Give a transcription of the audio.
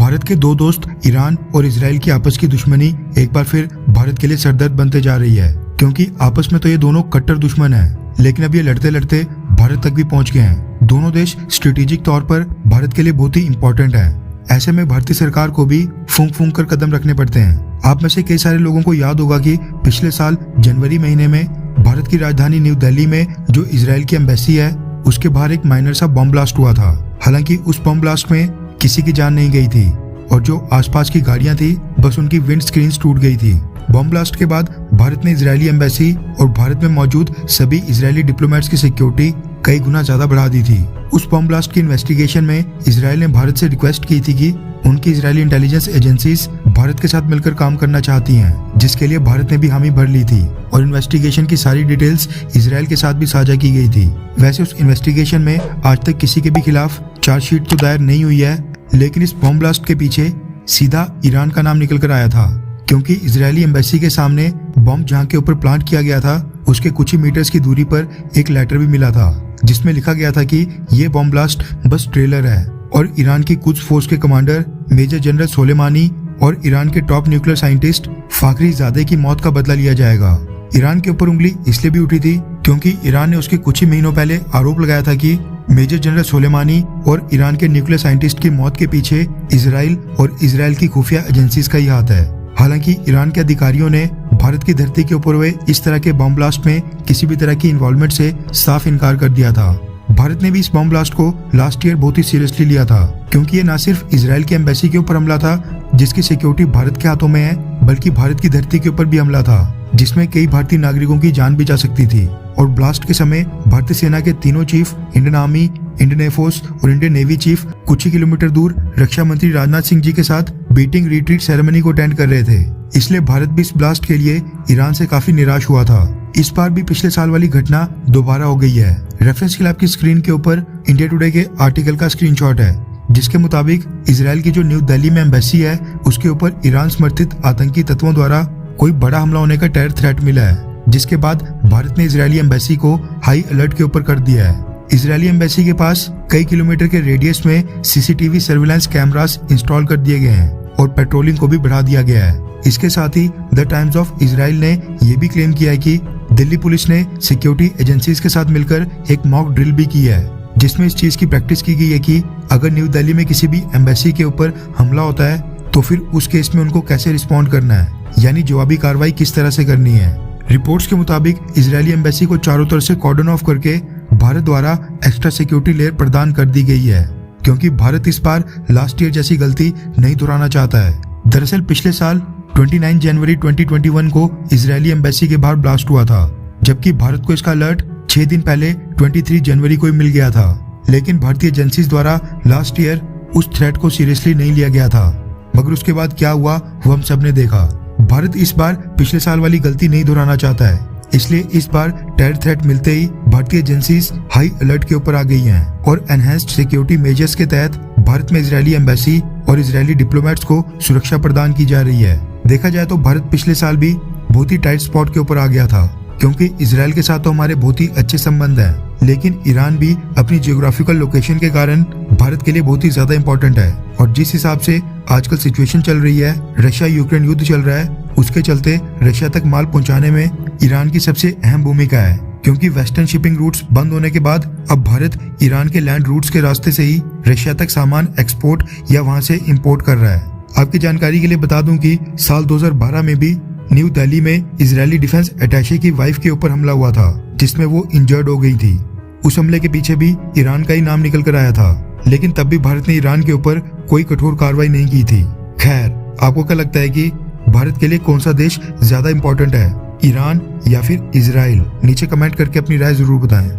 भारत के दो दोस्त ईरान और इजराइल की आपस की दुश्मनी एक बार फिर भारत के लिए सरदर्द बनते जा रही है, क्योंकि आपस में तो ये दोनों कट्टर दुश्मन हैं, लेकिन अब ये लड़ते लड़ते भारत तक भी पहुंच गए हैं। दोनों देश स्ट्रेटेजिक तौर पर भारत के लिए बहुत ही इंपॉर्टेंट हैं। ऐसे में भारतीय सरकार को भी फूंक फूंक कर कदम रखने पड़ते हैं। आप में से कई सारे लोगों को याद होगा कि पिछले साल जनवरी महीने में भारत की राजधानी न्यू दिल्ली में जो इजराइल की एम्बेसी है उसके बाहर एक माइनर सा बम ब्लास्ट हुआ था। हालांकि उस बम ब्लास्ट में किसी की जान नहीं गई थी और जो आसपास की गाड़ियां थी बस उनकी विंड स्क्रीन्स टूट गई थी। बम ब्लास्ट के बाद भारत ने इजरायली एम्बेसी और भारत में मौजूद सभी इजरायली डिप्लोमेट्स की सिक्योरिटी कई गुना ज्यादा बढ़ा दी थी। उस बम ब्लास्ट की इन्वेस्टिगेशन में इजराइल ने भारत से रिक्वेस्ट की थी कि उनकी इजरायली इंटेलिजेंस एजेंसीज भारत के साथ मिलकर काम करना चाहती हैं, जिसके लिए भारत ने भी हामी भर ली थी और इन्वेस्टिगेशन की सारी डिटेल्स इजराइल के साथ भी साझा की गई थी। वैसे उस इन्वेस्टिगेशन में आज तक किसी के भी खिलाफ चार्जशीट तो दायर नहीं हुई है, लेकिन इस बम ब्लास्ट के पीछे सीधा ईरान का नाम निकल कर आया था, क्योंकि इजरायली एम्बेसी के सामने बम जहां के ऊपर प्लांट किया गया था उसके कुछ ही मीटर्स की दूरी पर एक लेटर भी मिला था, जिसमें लिखा गया था कि ये बम ब्लास्ट बस ट्रेलर है और ईरान की कुछ फोर्स के कमांडर मेजर जनरल सोलेमानी और ईरान के टॉप न्यूक्लियर साइंटिस्ट फाखरीजादे की मौत का बदला लिया जाएगा। ईरान के ऊपर उंगली इसलिए भी उठी थी क्योंकि ईरान ने उसके कुछ ही महीनों पहले आरोप लगाया था कि मेजर जनरल सोलेमानी और ईरान के न्यूक्लियर साइंटिस्ट की मौत के पीछे इजराइल और इजराइल की खुफिया एजेंसीज का ही हाथ है। हालांकि ईरान के अधिकारियों ने भारत की धरती के ऊपर हुए इस तरह के बम ब्लास्ट में किसी भी तरह की इन्वॉल्वमेंट से साफ इनकार कर दिया था। भारत ने भी इस बम ब्लास्ट को लास्ट ईयर बहुत ही सीरियसली लिया था, क्योंकि ये न सिर्फ इजराइल की एम्बेसी के ऊपर हमला था जिसकी सिक्योरिटी भारत के हाथों में है, बल्कि भारत की धरती के ऊपर भी हमला था जिसमें कई भारतीय नागरिकों की जान भी जा सकती थी। और ब्लास्ट के समय भारतीय सेना के तीनों chief, Indian army, Indian air force और इंडियन नेवी चीफ कुछ ही किलोमीटर दूर रक्षा मंत्री राजनाथ सिंह जी के साथ बीटिंग रिट्रीट सेरेमनी को अटेंड कर रहे थे। इसलिए भारत भी इस ब्लास्ट के लिए ईरान से काफी निराश हुआ था। इस बार भी पिछले साल वाली घटना दोबारा हो गई है। रेफरेंस के लिए आपकी स्क्रीन के ऊपर इंडिया टुडे के आर्टिकल का स्क्रीनशॉट है, जिसके मुताबिक इजराइल की जो न्यू दिल्ली में एम्बेसी है उसके ऊपर ईरान समर्थित आतंकी तत्वों द्वारा कोई बड़ा हमला होने का टेरर थ्रेट मिला है, जिसके बाद भारत ने इजरायली एम्बेसी को हाई अलर्ट के ऊपर कर दिया है। इजरायली एम्बेसी के पास कई किलोमीटर के रेडियस में सीसीटीवी सर्विलांस कैमरास इंस्टॉल कर दिए गए हैं और पेट्रोलिंग को भी बढ़ा दिया गया है। इसके साथ ही द टाइम्स ऑफ इजराइल ने यह भी क्लेम किया है कि दिल्ली पुलिस ने सिक्योरिटी एजेंसीज के साथ मिलकर एक मॉक ड्रिल भी की है, जिसमें इस चीज की प्रैक्टिस की गई है कि अगर न्यू दिल्ली में किसी भी एम्बेसी के ऊपर हमला होता है तो फिर उस केस में उनको कैसे रिस्पॉन्ड करना है, यानी जवाबी कार्रवाई किस तरह से करनी है। रिपोर्ट्स के मुताबिक इजरायली एम्बेसी को चारों तरफ से कॉर्डन ऑफ करके भारत द्वारा एक्स्ट्रा सिक्योरिटी लेयर प्रदान कर दी गई है, क्योंकि भारत इस बार लास्ट ईयर जैसी गलती नहीं दोहराना चाहता है। दरअसल पिछले साल 29 जनवरी 2021 को इजरायली एम्बेसी के बाहर ब्लास्ट हुआ था, जबकि भारत को इसका अलर्ट 6 दिन पहले 23 जनवरी को ही मिल गया था। लेकिन भारतीय एजेंसीज द्वारा लास्ट ईयर उस थ्रेट को सीरियसली नहीं लिया गया था, मगर उसके बाद क्या हुआ वो हम सब ने देखा। भारत इस बार पिछले साल वाली गलती नहीं दोहराना चाहता है, इसलिए इस बार टेरर थ्रेट मिलते ही भारतीय एजेंसीज हाई अलर्ट के ऊपर आ गई हैं और एनहेंस्ड सिक्योरिटी मेजर्स के तहत भारत में इजरायली एम्बेसी और इजरायली डिप्लोमेट्स को सुरक्षा प्रदान की जा रही है। देखा जाए तो भारत पिछले साल भी बहुत ही टाइट स्पॉट के ऊपर आ गया था, क्योंकि इजराइल के साथ तो हमारे बहुत ही अच्छे संबंध हैं, लेकिन ईरान भी अपनी जियोग्राफिकल लोकेशन के कारण भारत के लिए बहुत ही ज्यादा इंपॉर्टेंट है। और जिस हिसाब से आजकल सिचुएशन चल रही है, रशिया यूक्रेन युद्ध चल रहा है, उसके चलते रशिया तक माल पहुंचाने में ईरान की सबसे अहम भूमिका है, क्योंकि वेस्टर्न शिपिंग रूट्स बंद होने के बाद अब भारत ईरान के लैंड रूट्स के रास्ते से ही रशिया तक सामान एक्सपोर्ट या वहां से इंपोर्ट कर रहा है। आपकी जानकारी के लिए बता दूं कि साल 2012 में भी न्यू दिल्ली में इजरायली डिफेंस अटैचे की वाइफ के ऊपर हमला हुआ था, जिसमें वो इंजर्ड हो गई थी। उस हमले के पीछे भी ईरान का ही नाम निकल कर आया था, लेकिन तब भी भारत ने ईरान के ऊपर कोई कठोर कार्रवाई नहीं की थी। खैर, आपको क्या लगता है कि भारत के लिए कौन सा देश ज्यादा इंपॉर्टेंट है, ईरान या फिर इजराइल? नीचे कमेंट करके अपनी राय जरूर बताएं।